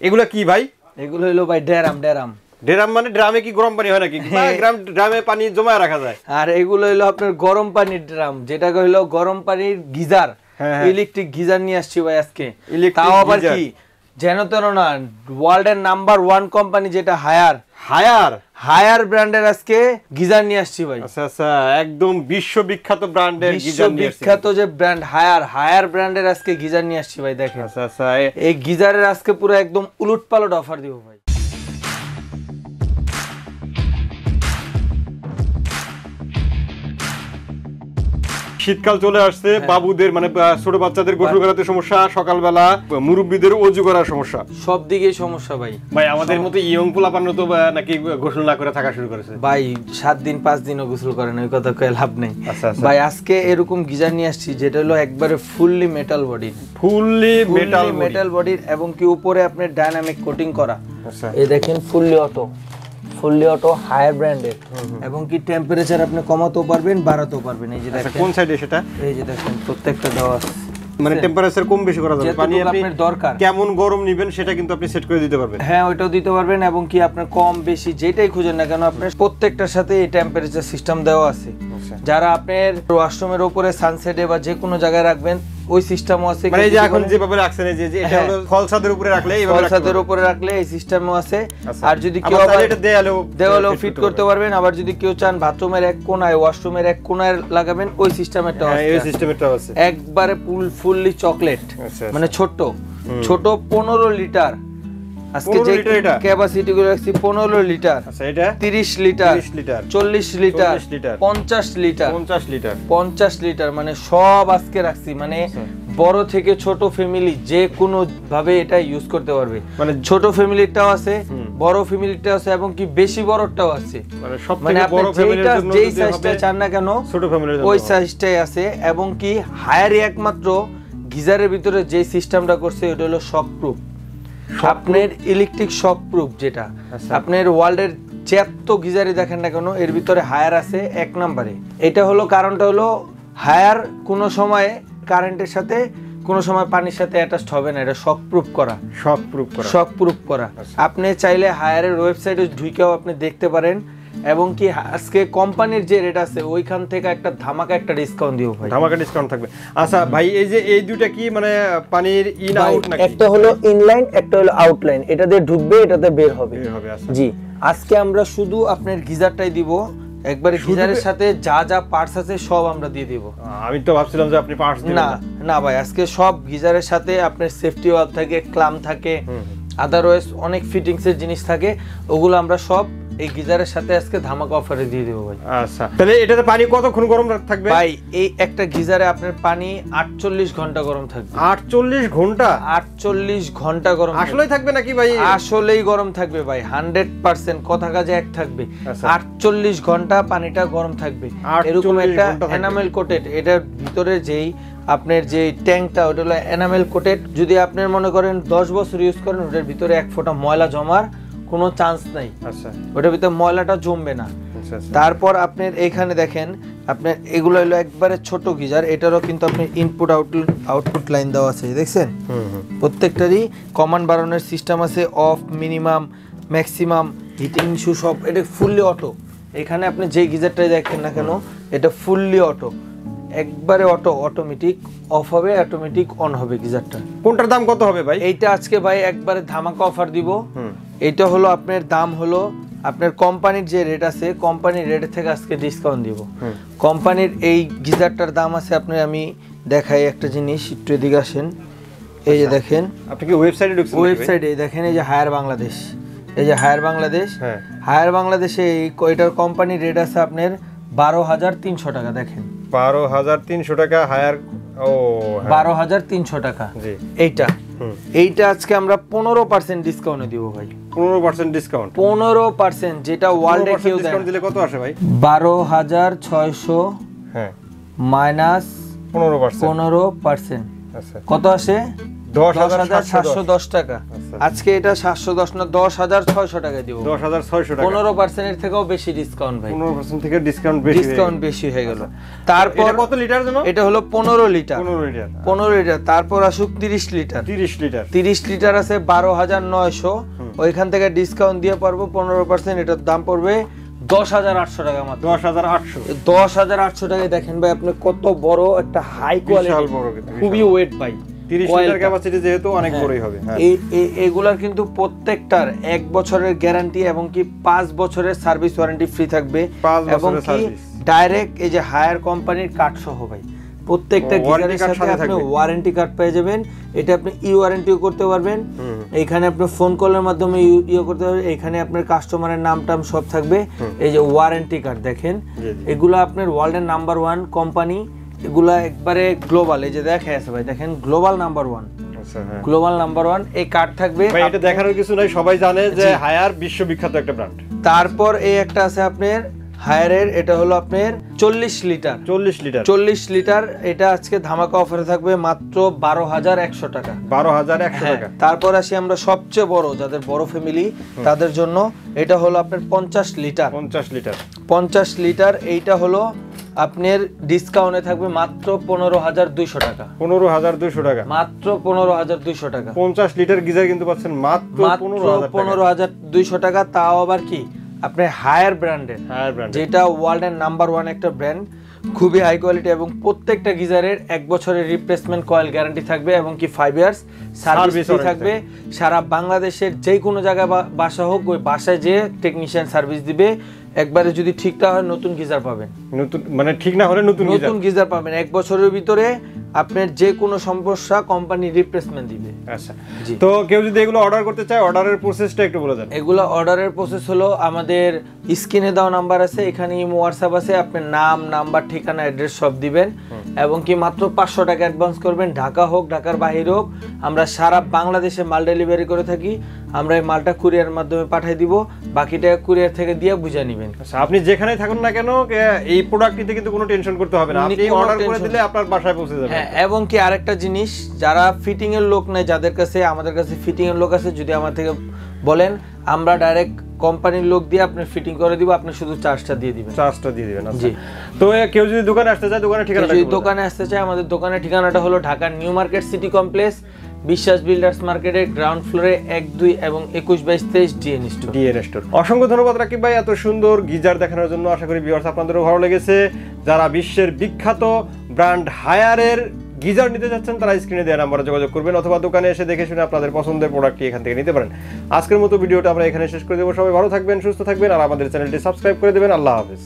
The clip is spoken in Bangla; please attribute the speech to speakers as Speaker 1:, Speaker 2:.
Speaker 1: এগুলা কি ভাই?
Speaker 2: এগুলো হলো ভাই ড্রাম।
Speaker 1: ড্রাম মানে ড্রামে কি গরম পানি হয় নাকি? ড্রামে পানি জমায় রাখা যায়।
Speaker 2: আর এগুলো হলো আপনার গরম পানির ড্রাম, যেটা হলো গরম পানির গিজার, ইলেকট্রিক গিজার নিয়ে আসছি ভাই আজকে। তাও আবার কি যেন তেন না, ওয়ার্ল্ডের নাম্বার 1 কোম্পানি যেটা হায়ার ব্র্যান্ডের আজকে গিজার নিয়ে আসছি ভাই।
Speaker 1: আচ্ছা আচ্ছা, একদম বিশ্ববিখ্যাত ব্র্যান্ডের গিজার নিয়ে আসছি।
Speaker 2: বিখ্যাত যে ব্র্যান্ড হায়ার ব্র্যান্ডের আজকে গিজার নিয়ে আসছি ভাই। দেখেন
Speaker 1: আচ্ছা আচ্ছা,
Speaker 2: এই গিজারের আজকে পুরো একদম উলটপালট অফার দিব ভাই।
Speaker 1: শীতকাল চলে আসছে, বাবুদের মানে ছোট বাচ্চাদের গোসল করাতে সমস্যা, সকালবেলা মুরব্বীদের ওযু করার সমস্যা, সব
Speaker 2: দিকেই সমস্যা ভাই।
Speaker 1: ভাই আমাদের মতো ইয়ং পোলাপান তো নাকি গোসল না করে থাকা শুরু করেছে
Speaker 2: ভাই, 7 দিন 5 দিনও গোসল করে না, ওই কথা কয়ে লাভ নেই ভাই। আজকে এরকম গিজার নিয়ে আসছি যেটা হলো একবারে ফুললি মেটাল বডির এবং কি উপরে আপনার ডাইনামিক কোটিং করা। এই দেখেন ফুললি অটো হায়ার ব্র্যান্ডের, এবং কি টেম্পারেচার আপনি কমাতেও পারবেন বাড়াতেও পারবেন। এই যে দেখেন
Speaker 1: কোন সাইডে সেটা,
Speaker 2: এই যে দেখেন প্রত্যেকটা দেওয়া আছে,
Speaker 1: মানে টেম্পারেচার কম বেশি করা যাবে, পানি আপনার
Speaker 2: দরকার
Speaker 1: কেমন গরম নেবেন সেটা কিন্তু আপনি সেট করে দিতে পারবেন।
Speaker 2: হ্যাঁ, ওইটাও দিতে পারবেন, এবং কি আপনার কম বেশি যেটাই খুঁজেন না কেন আপনার প্রত্যেকটার সাথে এই টেম্পারেচার সিস্টেম দেওয়া আছে। যারা আপনার ওয়াশরুমের উপরে সানসেটে বা যে কোনো জায়গায় রাখবেন ওই সিস্টেমও আছে।
Speaker 1: মানে এই যে এখন যেভাবে রাখছেন, এই যে এটা হলো ফলছাদের উপরে রাখলে, এইভাবে
Speaker 2: ফলছাদের উপরে রাখলে এই সিস্টেমও আছে। আর যদি কেউ আবার এটা দেওয়ালেও ফিট করতে পারবেন, আবার যদি কেউ চান বাথরুমের এক কোণায় ওয়াশরুমের এক কোণায় লাগাবেন, ওই সিস্টেমেরটাও আছে।
Speaker 1: এই সিস্টেমেরটাও আছে
Speaker 2: একবারে ফুললি চকলেট, মানে ছোট 15 লিটার। আজকে যে ক্যাপাসিটি গুলো রাখছি 15 লিটার।
Speaker 1: আচ্ছা, এটা
Speaker 2: 30 লিটার, 40 লিটার, 50 লিটার, মানে সব আজকে রাখছি। মানে বড় থেকে ছোট ফ্যামিলি যে কোনো ভাবে এটা ইউজ করতে পারবে। মানে ছোট ফ্যামিলিটাও আছে, বড় ফ্যামিলিটাও আছে, এবং কি বেশি বড়টাও আছে। মানে আপনি যেই সাইজটা চান না কেন
Speaker 1: ছোট ফ্যামিলির জন্য
Speaker 2: ওই সাইজটাই আছে। এবং কি হায়ারই একমাত্র গিজারের ভিতরে যে সিস্টেমটা করছে ওটা হলো শক প্রুফ, আপনার ইলেকট্রিক শক প্রুফ, যেটা আপনার ওয়ার্ল্ডের যত গিজারই দেখেন না কেন এর ভিতরে হায়ার আছে 1 নম্বরে। এটা হলো কারণটা হলো হায়ার কোনো সময় কারেন্টের সাথে কোনো সময় পানির সাথে অ্যাটাচড হবে না, এটা শক প্রুফ করা। আপনি চাইলে হায়ারের ওয়েবসাইটে ঢুকেও আপনি দেখতে পারেন, এবং কি আজকে কোম্পানির যে রেট আছে ওইখান থেকে একটা ধামাকা একটা ডিসকাউন্ট দিও ভাই,
Speaker 1: ধামাকা ডিসকাউন্ট থাকবে। আচ্ছা ভাই, এই যে এই দুটো কি মানে পানির ইন আউট নাকি?
Speaker 2: একটা হলো ইনলাইন, একটা হলো আউটলাইন। এটা দিয়ে ঢুকবে, এটাতে বের হবে।
Speaker 1: আচ্ছা
Speaker 2: জি, আজকে আমরা শুধু আপনার গিজারটাই দিব, একবারে গিজারের সাথে যা যা পার্টস আছে সব আমরা দিয়ে দিব।
Speaker 1: আমি তো ভাবছিলাম যে আপনি পার্টস দিবেন।
Speaker 2: না ভাই, আজকে সব গিজারের সাথে আপনার সেফটি ওয়াল থাকে, ক্লাম থাকে, আদারওয়াইজ অনেক ফিটিংস এর জিনিস থাকে, ওগুলো আমরা সব এই গিজারের সাথে আজকে ধামাকা অফারে দিয়ে দেব ভাই।
Speaker 1: আচ্ছা, তাহলে এটাতে পানি কতক্ষণ গরম থাকবে
Speaker 2: ভাই? এই একটা গিজারে আপনার পানি 48 ঘন্টা গরম থাকবে।
Speaker 1: 48 ঘন্টা?
Speaker 2: 48 ঘন্টা গরম
Speaker 1: আসলেই থাকবে নাকি ভাই?
Speaker 2: আসলেই গরম থাকবে ভাই, 100% কথা কাজে এক থাকবে। 48 ঘন্টা পানিটা গরম থাকবে। এরকম একটা এনামেল কোটেড, এটার ভিতরে যেই আপনার যে ট্যাঙ্কটা ওটা হলো এনামেল কোটেড। যদি আপনি মনে করেন 10 বছর ইউজ করেন, ওটার ভিতরে এক ফোঁটা ময়লা জমার কোনো চান্স নাই।
Speaker 1: আচ্ছা,
Speaker 2: ওটার ভিতরে ময়লাটা জমবে না। তারপর আপনার এখানে দেখেন, আপনার এগুলো হলো একবারে ছোট গিজার, এটারও কিন্তু আপনি ইনপুট আউটপুট লাইন দেওয়া আছে, দেখছেন? প্রত্যেকটারই কমান্ড বাড়ানোর সিস্টেম আছে, off, minimum, maximum, heating issue সব। এটা ফুললি অটো। এখানে আপনি যে গিজারটাই দেখেন না কেন এটা ফুললি অটো, একবারে অটোমেটিক অফ হবে, অটোমেটিক অন হবে গিজারটা।
Speaker 1: কোনটার দাম কত হবে ভাই?
Speaker 2: এইটা আজকে ভাই একবারে ধামাকা অফার দিব। এইটা হলো আপনার দাম হলো আপনার কোম্পানির যে রেট আছে কোম্পানির রেট থেকে আজকে ডিসকাউন্ট দিব। কোম্পানির এই গিজারটার দাম আছে আপনার, আমি দেখাই একটা জিনিস, একটু এদিকে আসেন। এই যে দেখেন,
Speaker 1: আপনি কি ওয়েবসাইটে ঢুকছেন?
Speaker 2: ওয়েবসাইটে দেখেন, এই যে হায়ার বাংলাদেশ, এই যে হায়ার বাংলাদেশ। হায়ার বাংলাদেশে এটার কোম্পানির রেট আছে আপনার 12,300 টাকা। দেখেন
Speaker 1: 12,300 টাকা হায়ার। ও
Speaker 2: 12,300 টাকা। এইটা আজকে আমরা 15% ডিসকাউন্টে দিব ভাই।
Speaker 1: 15% ডিসকাউন্ট?
Speaker 2: 15%, যেটা ওয়ার্ল্ডে কেউ দেয়।
Speaker 1: ডিসকাউন্ট দিলে কত আসে ভাই?
Speaker 2: 12,600 মাইনাস 15%।
Speaker 1: আচ্ছা,
Speaker 2: কত আসে? 10,710 টাকা। আজকে এটা 710 না 10,600 টাকা দিব।
Speaker 1: 10,600 টাকা,
Speaker 2: 15% এর থেকেও বেশি ডিসকাউন্ট ভাই।
Speaker 1: 15% থেকে ডিসকাউন্ট বেশি হয়ে গেল।
Speaker 2: তারপর
Speaker 1: এটা কত লিটার জানো?
Speaker 2: এটা হলো 15 লিটার।
Speaker 1: 15
Speaker 2: লিটার। তারপর আসুক 30 লিটার।
Speaker 1: 30
Speaker 2: লিটার আছে 12,900, ওইখান থেকে ডিসকাউন্ট দিয়ে পারবো 15%, এটার দাম পড়বে 10,800 টাকা মাত্র। 10,800 টাকায় দেখেন ভাই আপনি কত বড় একটা হাই কোয়ালিটি, খুবই ওয়েট ভাই।
Speaker 1: 30 লিটার ক্যাপাসিটি যেহেতু অনেক বড়ই হবে। হ্যাঁ,
Speaker 2: এগুলার কিন্তু প্রত্যেকটার 1 বছরের গ্যারান্টি এবং কি 5 বছরের সার্ভিস ওয়ারেন্টি ফ্রি থাকবে, এবং কি ডাইরেক্ট এই যে হায়ার কোম্পানির কার্ড সহ ভাই। প্রত্যেকটা গিজারের সাথে আপনি ওয়ারেন্টি কার্ড পেয়ে যাবেন। এটা আপনি ই ওয়ারেন্টিও করতে পারবেন, এখানে আপনি ফোন কলের মাধ্যমে ইয়ে করতে পারবেন, এখানে আপনার কাস্টমারের নাম টাম সব থাকবে। এই যে ওয়ারেন্টি কার্ড দেখেন, এগুলো আপনার ওয়ার্ল্ডের নাম্বার 1 কোম্পানি, এগুলা একবারে গ্লোবাল। এই যে দেখা আছে ভাই, দেখেন গ্লোবাল নাম্বার 1, গ্লোবাল নাম্বার 1 এই কার্ড থাকবে
Speaker 1: ভাই। এটা দেখানোর কিছু নাই, সবাই জানে যে হায়ার বিশ্ববিখ্যাত একটা ব্র্যান্ড।
Speaker 2: তারপর এই একটা আছে আপনার হায়ারের, এটা হলো আপনার 40 লিটার। 40 লিটার এটা আজকে ধামাকা অফারে থাকবে মাত্র 12,100 টাকা।
Speaker 1: 12,100 টাকা।
Speaker 2: তারপর আসি আমরা সবচেয়ে বড়, যাদের বড় ফ্যামিলি তাদের জন্য, এটা হলো আপনার 50 লিটার। 50 লিটার এইটা হলো আপনার ডিসকাউন্টে থাকবে মাত্র 15,200 টাকা।
Speaker 1: 15,200 টাকা,
Speaker 2: মাত্র 15,200 টাকা।
Speaker 1: 50 লিটার গিজার কিন্তু পাচ্ছেন মাত্র
Speaker 2: 15,200 টাকা। তাও আবার কি আপনার হায়ার ব্র্যান্ডের, যেটা ওয়ার্ল্ডের নাম্বার 1 একটা ব্র্যান্ড, খুবই হাই কোয়ালিটি, এবং প্রত্যেকটা গিজারের 1 বছরের রিপ্লেসমেন্ট কয়েল গ্যারান্টি থাকবে, এবং কি 5 ইয়ার্স সার্ভিস থাকবে। সারা বাংলাদেশের যে কোনো জায়গায় বাসা হোক, ওই বাসায় যে টেকনিশিয়ান সার্ভিস দিবে। একবারে যদি ঠিকঠাক হয় নতুন গিজার পাবেন,
Speaker 1: নতুন মানে ঠিক না হলে নতুন
Speaker 2: গিজার পাবেন। 1 বছরের ভিতরে আপনার যে কোনো সমস্যা কোম্পানি রিপ্লেসমেন্ট দিবে।
Speaker 1: আচ্ছা, তো কেউ যদি এগুলো অর্ডার করতে চায়, অর্ডারের প্রসেসটা একটু বলে দেন।
Speaker 2: এগুলো অর্ডারের প্রসেস হলো, আমাদের স্ক্রিনে দেওয়া নাম্বার আছে, এখানে ইমো হোয়াটসঅ্যাপ আছে, আপনার নাম, নাম্বার, ঠিকানা, অ্যাড্রেস সব দিবেন, এবং কি মাত্র 500 টাকা অ্যাডভান্স করবেন। ঢাকা হোক, ঢাকার বাইরে হোক, আমরা সারা বাংলাদেশে মাল ডেলিভারি করে থাকি। আমরা এই মালটা কুরিয়ার মাধ্যমে পাঠিয়ে দিব, বাকি টাকা কুরিয়ার থেকে দিয়ে বুঝে নেবেন।
Speaker 1: আচ্ছা, আপনি যেখানে থাকুন না কেন এই প্রোডাক্ট নিতে কিন্তু কোনো টেনশন করতে হবে না, আপনি অর্ডার করে দিলে আপনার বাসায় পৌঁছে যাবে।
Speaker 2: হ্যাঁ, এবং কি আরেকটা জিনিস, যারা ফিটিং এর লোক নাই, যাদের কাছে, আমাদের কাছে ফিটিং এর লোক আছে, যদি আমার থেকে বলেন, আমরা ডাইরেক্ট কোম্পানির লোক দিয়ে আপনি ফিটিং করে দিব, আপনি শুধু চার্জটা দিয়ে দিবেন।
Speaker 1: জি। তো কেউ যদি দোকানে আসতে চায়, দোকানের ঠিকানাটা
Speaker 2: যদি দোকানে আসতে চায়, আমাদের দোকানের ঠিকানাটা হলো Dhaka new market city complex, বিশ্বাস বিল্ডার্স মার্কেটের গ্রাউন্ড ফ্লোরে 1, 2 এবং 21-22-23 ডিএন স্টোর।
Speaker 1: অসংখ্য ধন্যবাদ রাকিব ভাই এত সুন্দর গিজার দেখানোর জন্য। আশা করি ভিউয়ার্স আপনাদেরও ভালো লেগেছে। যারা বিশ্বের বিখ্যাত ব্র্যান্ড হায়ারের গিজার নিতে যাচ্ছেন, তারা স্ক্রিনে দেওয়া নাম্বারে যোগাযোগ করবেন, অথবা দোকানে এসে দেখে শুনে আপনাদের পছন্দের প্রোডাক্টটি এখান থেকে নিতে পারেন। আজকের মতো ভিডিওটা আমরা এখানে শেষ করে দেবো। সবাই ভালো থাকবেন, সুস্থ থাকবেন, আর আমাদের চ্যানেলটি সাবস্ক্রাইব করে দেবেন। আল্লাহ হাফেজ।